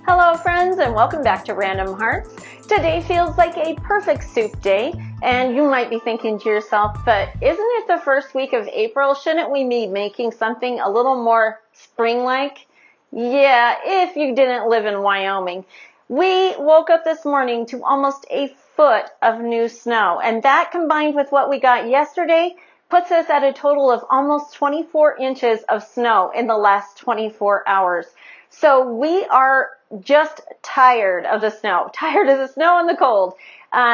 Hello friends, and welcome back to Random Hearts. Today feels like a perfect soup day, and you might be thinking to yourself, but isn't it the first week of April? Shouldn't we be making something a little more spring-like? Yeah, if you didn't live in Wyoming. We woke up this morning to almost a foot of new snow, and that combined with what we got yesterday puts us at a total of almost 24 inches of snow in the last 24 hours. So we are just tired of the snow and the cold.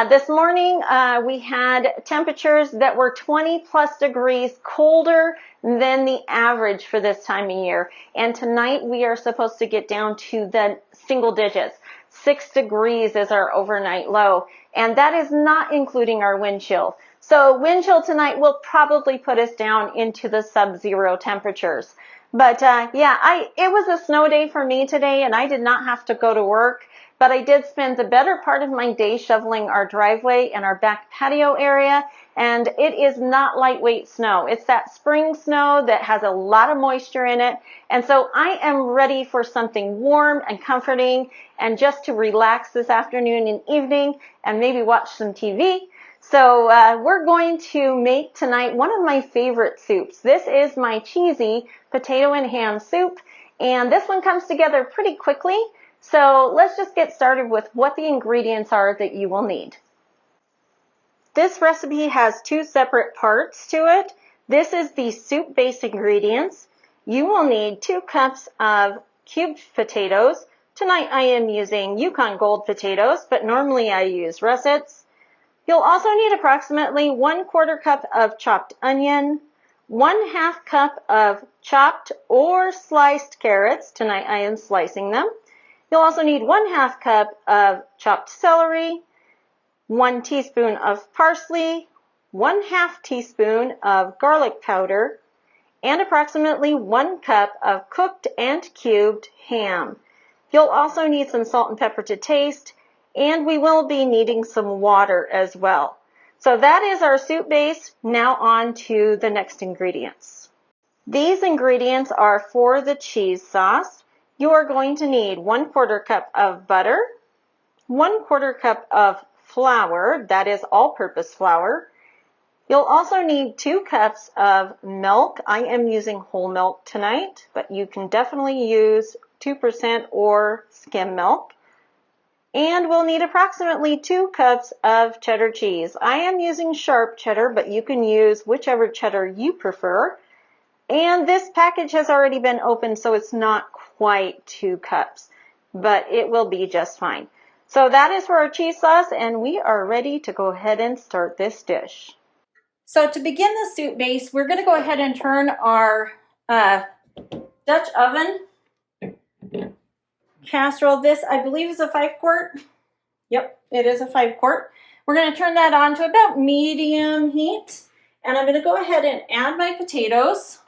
This morning we had temperatures that were 20 plus degrees colder than the average for this time of year. And tonight we are supposed to get down to the single digits. 6 degrees is our overnight low. And that is not including our wind chill. So wind chill tonight will probably put us down into the sub-zero temperatures. But yeah, it was a snow day for me today, and I did not have to go to work, but I did spend the better part of my day shoveling our driveway and our back patio area, and it is not lightweight snow. It's that spring snow that has a lot of moisture in it, and so I am ready for something warm and comforting and just to relax this afternoon and evening and maybe watch some TV. So we're going to make tonight one of my favorite soups. This is my cheesy potato and ham soup, and this one comes together pretty quickly. So let's just get started with what the ingredients are that you will need. This recipe has two separate parts to it. This is the soup base ingredients. You will need 2 cups of cubed potatoes. Tonight I am using Yukon Gold potatoes, but normally I use russets. You'll also need approximately 1/4 cup of chopped onion, 1/2 cup of chopped or sliced carrots. Tonight I am slicing them. You'll also need 1/2 cup of chopped celery, 1 teaspoon of parsley, 1/2 teaspoon of garlic powder, and approximately 1 cup of cooked and cubed ham. You'll also need some salt and pepper to taste, and we will be needing some water as well. So that is our soup base. Now on to the next ingredients. These ingredients are for the cheese sauce. You are going to need 1/4 cup of butter, 1/4 cup of flour, that is all-purpose flour. You'll also need 2 cups of milk. I am using whole milk tonight, but you can definitely use 2% or skim milk. And we'll need approximately 2 cups of cheddar cheese. I am using sharp cheddar, but you can use whichever cheddar you prefer. And this package has already been opened, so it's not quite 2 cups, but it will be just fine. So that is for our cheese sauce, and we are ready to go ahead and start this dish. So to begin the soup base, we're going to go ahead and turn our Dutch oven casserole. This, I believe, is a 5-quart. Yep, it is a 5-quart. We're going to turn that on to about medium heat. And I'm going to go ahead and add my potatoes.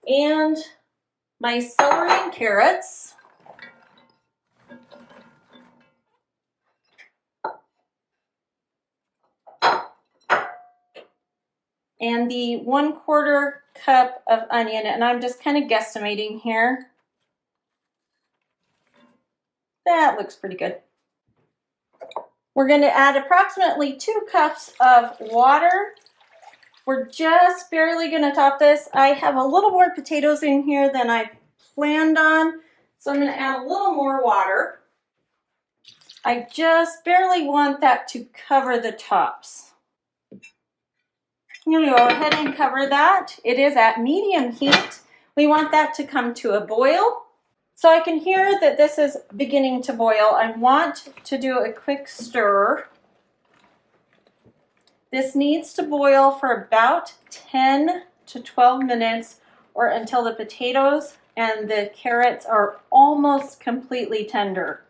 And my celery and carrots. And the 1/4 cup of onion, and I'm just kind of guesstimating here. That looks pretty good. We're going to add approximately 2 cups of water. We're just barely going to top this. I have a little more potatoes in here than I planned on, so I'm going to add a little more water. I just barely want that to cover the tops. I'm going to go ahead and cover that. It is at medium heat. We want that to come to a boil. So I can hear that this is beginning to boil. I want to do a quick stir. This needs to boil for about 10 to 12 minutes or until the potatoes and the carrots are almost completely tender.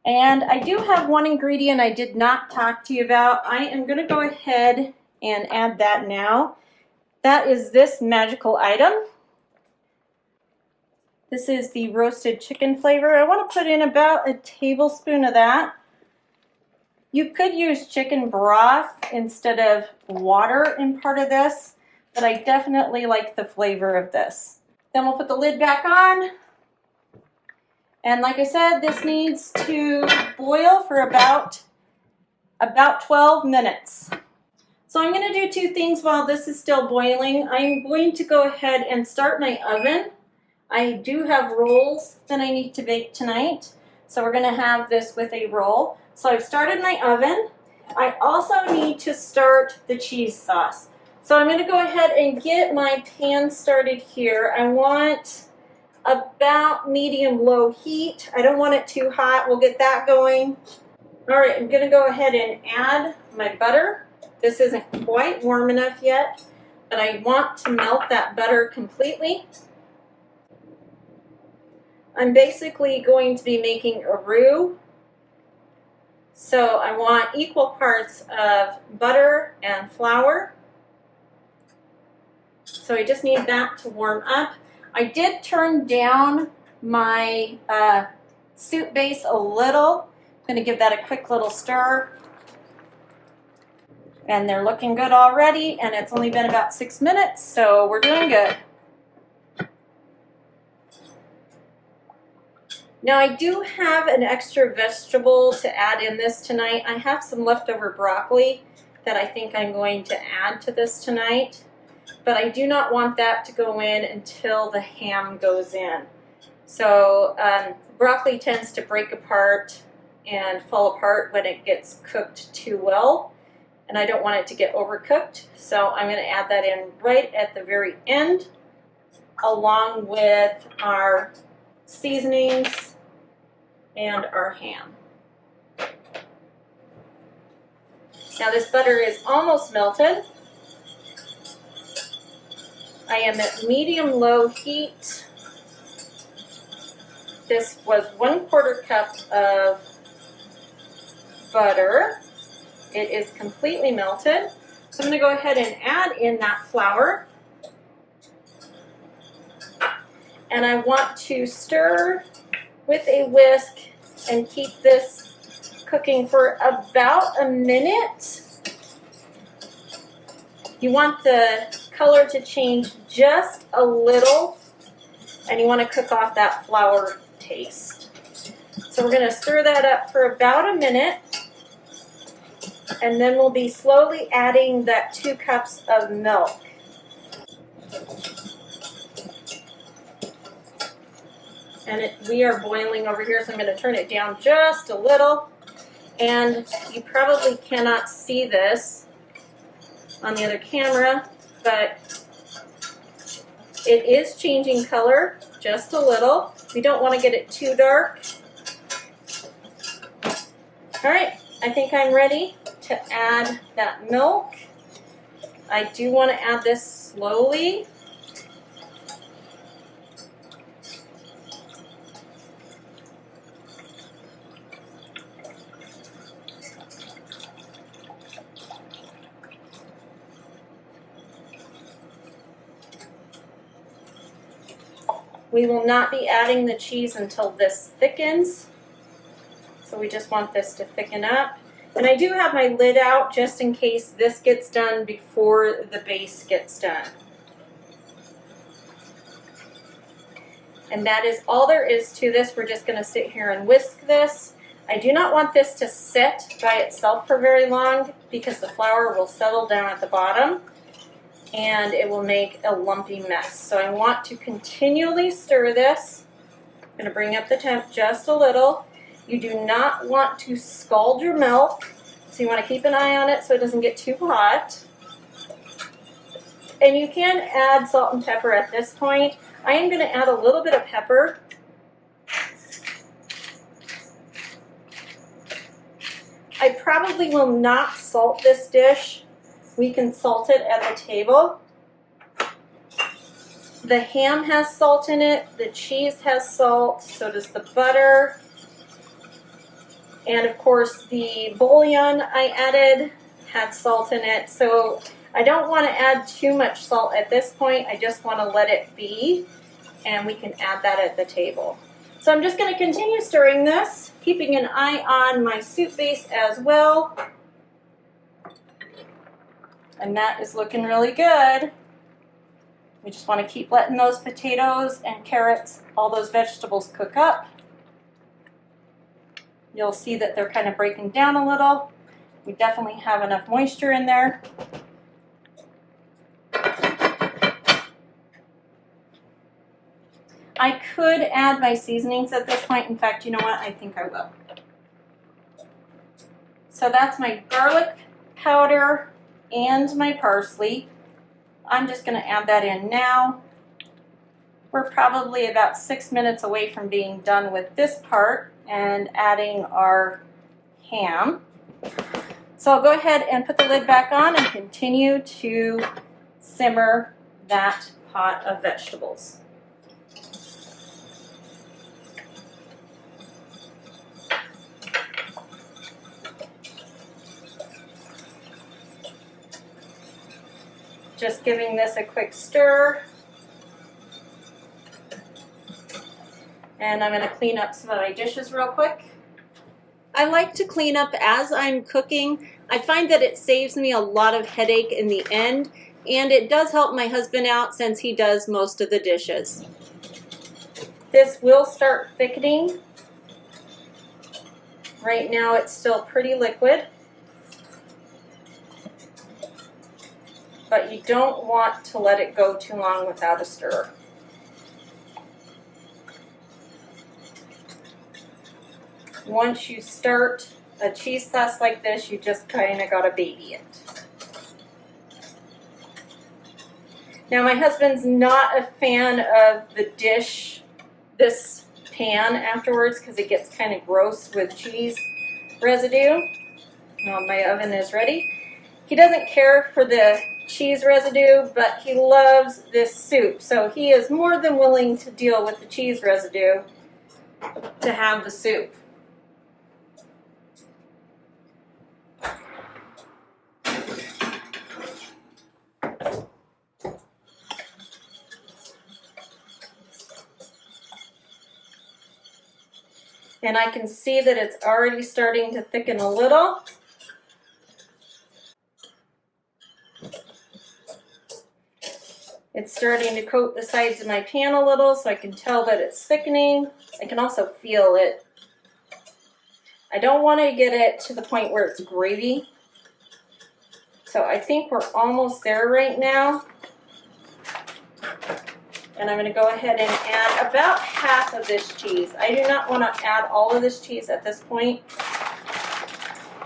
And I do have one ingredient I did not talk to you about. I am going to go ahead and add that now. That is this magical item. This is the roasted chicken flavor. I want to put in about a tablespoon of that. You could use chicken broth instead of water in part of this, but I definitely like the flavor of this. Then we'll put the lid back on. And like I said, this needs to boil for about 12 minutes. So I'm going to do two things while this is still boiling. I'm going to go ahead and start my oven. I do have rolls that I need to bake tonight. So we're going to have this with a roll. So I've started my oven. I also need to start the cheese sauce. So I'm going to go ahead and get my pan started here. I want about medium-low heat. I don't want it too hot. We'll get that going. All right, I'm going to go ahead and add my butter. This isn't quite warm enough yet, but I want to melt that butter completely. I'm basically going to be making a roux. So I want equal parts of butter and flour. So I just need that to warm up. I did turn down my soup base a little. I'm going to give that a quick little stir. And they're looking good already, and it's only been about 6 minutes, so we're doing good. Now I do have an extra vegetable to add in this tonight. I have some leftover broccoli that I think I'm going to add to this tonight, but I do not want that to go in until the ham goes in. So broccoli tends to break apart and fall apart when it gets cooked too well, and I don't want it to get overcooked, so I'm going to add that in right at the very end along with our seasonings and our ham. Now this butter is almost melted. I am at medium-low heat. This was 1/4 cup of butter. It is completely melted. So I'm going to go ahead and add in that flour. And I want to stir with a whisk and keep this cooking for about a minute. You want the color to change just a little, and you want to cook off that flour taste. So we're going to stir that up for about a minute, and then we'll be slowly adding that 2 cups of milk. And we are boiling over here, so I'm going to turn it down just a little. And you probably cannot see this on the other camera, but it is changing color just a little. We don't want to get it too dark. All right, I think I'm ready to add that milk. I do want to add this slowly. We will not be adding the cheese until this thickens. So we just want this to thicken up. And I do have my lid out just in case this gets done before the base gets done. And that is all there is to this. We're just going to sit here and whisk this. I do not want this to sit by itself for very long because the flour will settle down at the bottom and it will make a lumpy mess. So I want to continually stir this. I'm going to bring up the temp just a little. You do not want to scald your milk, so you want to keep an eye on it so it doesn't get too hot. And you can add salt and pepper at this point. I am going to add a little bit of pepper. I probably will not salt this dish. We can salt it at the table. The ham has salt in it, the cheese has salt, so does the butter. And of course the bouillon I added had salt in it. So I don't want to add too much salt at this point. I just want to let it be, and we can add that at the table. So I'm just going to continue stirring this, keeping an eye on my soup base as well. And that is looking really good. We just want to keep letting those potatoes and carrots, all those vegetables cook up. You'll see that they're kind of breaking down a little. We definitely have enough moisture in there. I could add my seasonings at this point. In fact, you know what? I think I will. So that's my garlic powder and my parsley. I'm just going to add that in now. We're probably about 6 minutes away from being done with this part and adding our ham. So I'll go ahead and put the lid back on and continue to simmer that pot of vegetables. Just giving this a quick stir. And I'm going to clean up some of my dishes real quick. I like to clean up as I'm cooking. I find that it saves me a lot of headache in the end, and it does help my husband out since he does most of the dishes. This will start thickening. Right now it's still pretty liquid, but you don't want to let it go too long without a stir. Once you start a cheese sauce like this, you just kind of gotta baby it. Now my husband's not a fan of the dish, this pan afterwards, because it gets kind of gross with cheese residue. Well, my oven is ready. He doesn't care for the cheese residue, but he loves this soup, so he is more than willing to deal with the cheese residue to have the soup. And I can see that it's already starting to thicken a little. It's starting to coat the sides of my pan a little, so I can tell that it's thickening. I can also feel it. I don't want to get it to the point where it's gravy. So I think we're almost there right now. And I'm going to go ahead and add about half of this cheese. I do not want to add all of this cheese at this point.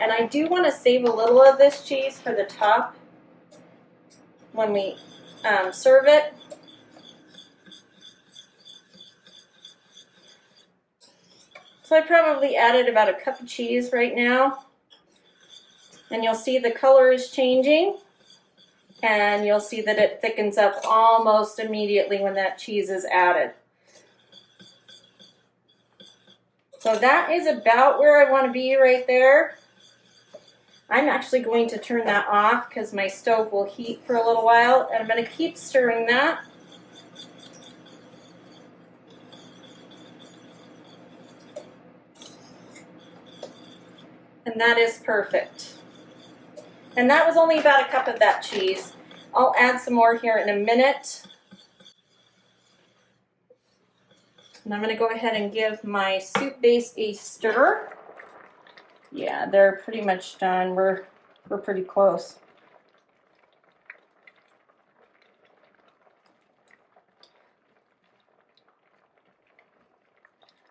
And I do want to save a little of this cheese for the top when we serve it. So I probably added about a cup of cheese right now. And you'll see the color is changing. And you'll see that it thickens up almost immediately when that cheese is added. So that is about where I want to be right there. I'm actually going to turn that off because my stove will heat for a little while, and I'm going to keep stirring that. And that is perfect. And that was only about a cup of that cheese. I'll add some more here in a minute. And I'm going to go ahead and give my soup base a stir. Yeah, they're pretty much done. We're pretty close.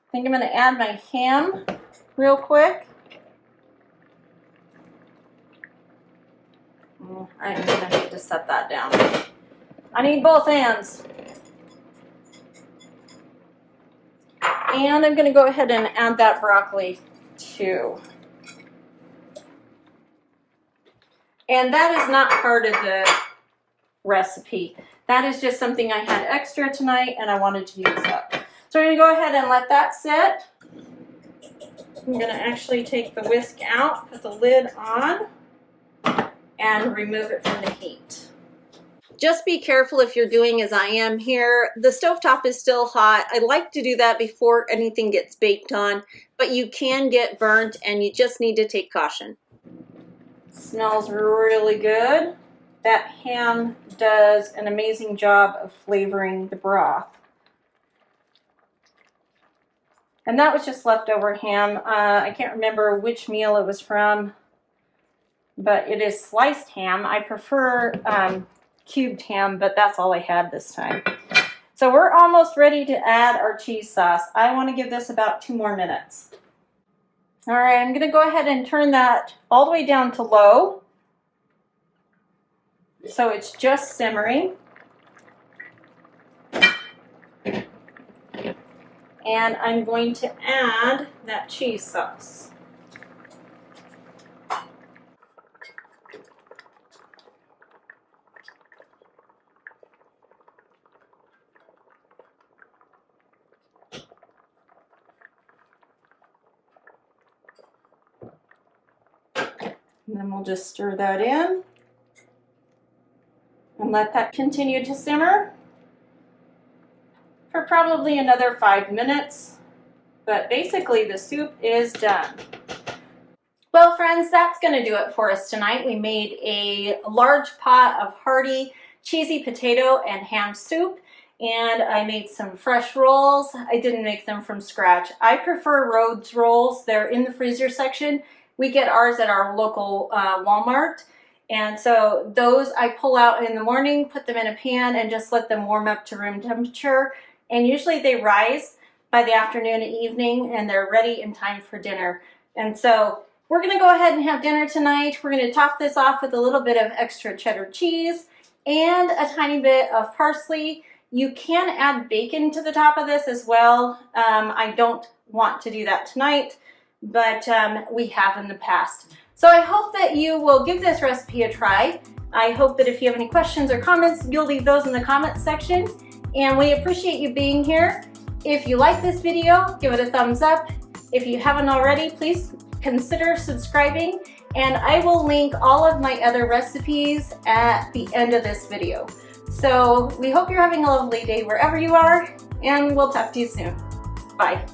I think I'm going to add my ham real quick. I'm going to need to set that down. I need both hands. And I'm going to go ahead and add that broccoli too. And that is not part of the recipe. That is just something I had extra tonight and I wanted to use up. So I'm going to go ahead and let that sit. I'm going to actually take the whisk out, put the lid on, and remove it from the heat. Just be careful if you're doing as I am here. The stovetop is still hot. I like to do that before anything gets baked on, but you can get burnt and you just need to take caution. Smells really good. that ham does an amazing job of flavoring the broth. And that was just leftover ham. I can't remember which meal it was from, but it is sliced ham. I prefer cubed ham, but that's all I had this time. So we're almost ready to add our cheese sauce. I want to give this about 2 more minutes. All right, I'm gonna go ahead and turn that all the way down to low. So it's just simmering. And I'm going to add that cheese sauce. And then we'll just stir that in and let that continue to simmer for probably another 5 minutes. But basically the soup is done. Well, friends, that's going to do it for us tonight. We made a large pot of hearty, cheesy potato and ham soup, and I made some fresh rolls. I didn't make them from scratch. I prefer Rhodes rolls. They're in the freezer section. We get ours at our local Walmart. And so those I pull out in the morning, put them in a pan, and just let them warm up to room temperature. And usually they rise by the afternoon and evening, and they're ready in time for dinner. And so we're gonna go ahead and have dinner tonight. We're gonna top this off with a little bit of extra cheddar cheese and a tiny bit of parsley. You can add bacon to the top of this as well. I don't want to do that tonight, but we have in the past. So I hope that you will give this recipe a try. I hope that if you have any questions or comments, you'll leave those in the comments section. And we appreciate you being here. If you like this video, give it a thumbs up. If you haven't already, please consider subscribing. And I will link all of my other recipes at the end of this video. So we hope you're having a lovely day wherever you are, and we'll talk to you soon. Bye.